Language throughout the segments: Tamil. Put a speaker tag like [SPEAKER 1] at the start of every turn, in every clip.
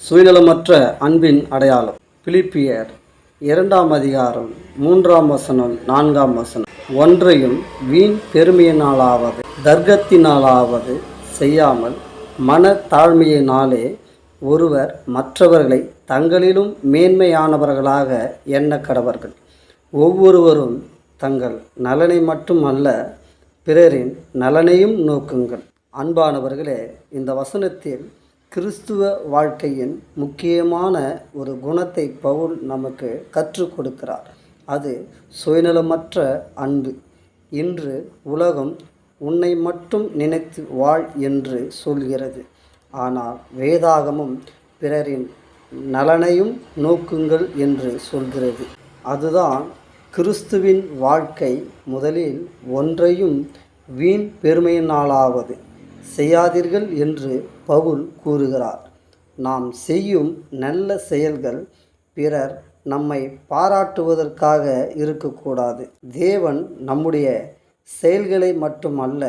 [SPEAKER 1] சுயநலமற்ற அன்பின் அடையாளம். பிலிப்பியர் 2:3 ஒன்றையும் வீண் பெருமையினாலாவது தர்க்கத்தினாலாவது செய்யாமல் மன தாழ்மையினாலே ஒருவர் மற்றவர்களை தங்களிலும் மேன்மையானவர்களாக எண்ண கடவர்கள். ஒவ்வொருவரும் தங்கள் நலனை மட்டும் அல்ல, பிறரின் நலனையும் நோக்குங்கள். அன்பானவர்களே, இந்த வசனத்தில் கிறிஸ்துவ வாழ்க்கையின் முக்கியமான ஒரு குணத்தை பவுல் நமக்கு கற்றுக் கொடுக்கிறார். அது சுயநலமற்ற அன்பு. இன்று உலகம் உன்னை மட்டும் நினைத்து வாழ் என்று சொல்கிறது. ஆனால் வேதாகமும் பிறரின் நலனையும் நோக்குங்கள் என்று சொல்கிறது. அதுதான் கிறிஸ்துவின் வாழ்க்கை. முதலில் ஒன்றையும் வீண் பெருமையினாலாவது செய்யாதீர்கள் என்று பவுல் கூறுகிறார். நாம் செய்யும் நல்ல செயல்கள் பிறர் நம்மை பாராட்டுவதற்காக இருக்கக்கூடாது. தேவன் நம்முடைய செயல்களை மட்டுமல்ல,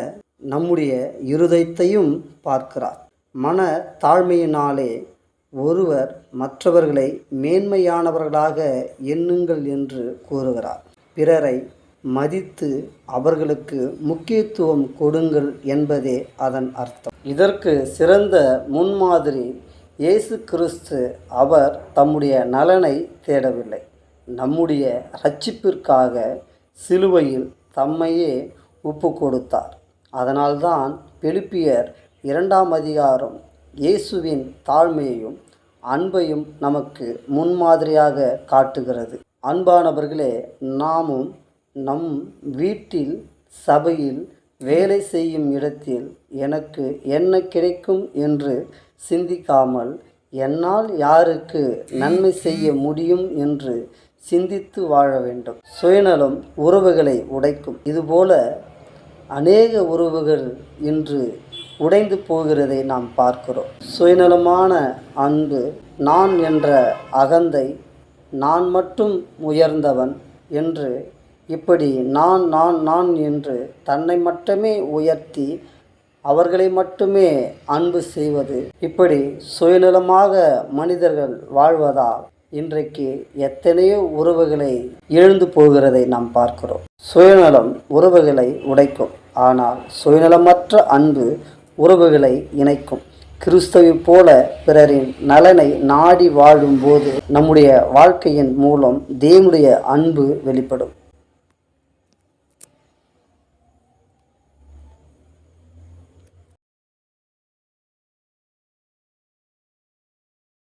[SPEAKER 1] நம்முடைய இருதயத்தையும் பார்க்கிறார். மன தாழ்மையினாலே ஒருவர் மற்றவர்களை மேன்மையானவர்களாக எண்ணுங்கள் என்று கூறுகிறார். பிறரை மதித்து அவர்களுக்கு முக்கியத்துவம் கொடுங்கள் என்பதே அதன் அர்த்தம். இதற்கு சிறந்த முன்மாதிரி இயேசு கிறிஸ்து. அவர் தம்முடைய நலனை தேடவில்லை, நம்முடைய இரட்சிப்பிற்காக சிலுவையில் தம்மையே ஒப்பு கொடுத்தார். அதனால்தான் பிலிப்பியர் 2 இயேசுவின் தாழ்மையையும் அன்பையும் நமக்கு முன்மாதிரியாக காட்டுகிறது. அன்பானவர்களே, நாமும் நம் வீட்டில், சபையில், வேலை செய்யும் இடத்தில் எனக்கு என்ன கிடைக்கும் என்று சிந்திக்காமல் என்னால் யாருக்கு நன்மை செய்ய முடியும் என்று சிந்தித்து வாழ வேண்டும். சுயநலம் உறவுகளை உடைக்கும். இதுபோல அநேக உறவுகள் இன்று உடைந்து போகிறதை நாம் பார்க்கிறோம். சுயநலமான அன்பு, நான் என்ற அகந்தை, நான் மட்டும் உயர்ந்தவன் என்று, இப்படி நான் நான் நான் என்று தன்னை மட்டுமே உயர்த்தி அவர்களை மட்டுமே அன்பு செய்வது, இப்படி சுயநலமாக மனிதர்கள் வாழ்வதால் இன்றைக்கு எத்தனையோ உறவுகளை இழந்து போகிறதை நாம் பார்க்கிறோம். சுயநலம் உறவுகளை உடைக்கும், ஆனால் சுயநலமற்ற அன்பு உறவுகளை இணைக்கும். கிறிஸ்துவை போல பிறரின் நலனை நாடி வாழும்போது நம்முடைய வாழ்க்கையின் மூலம் தேவனுடைய அன்பு வெளிப்படும்.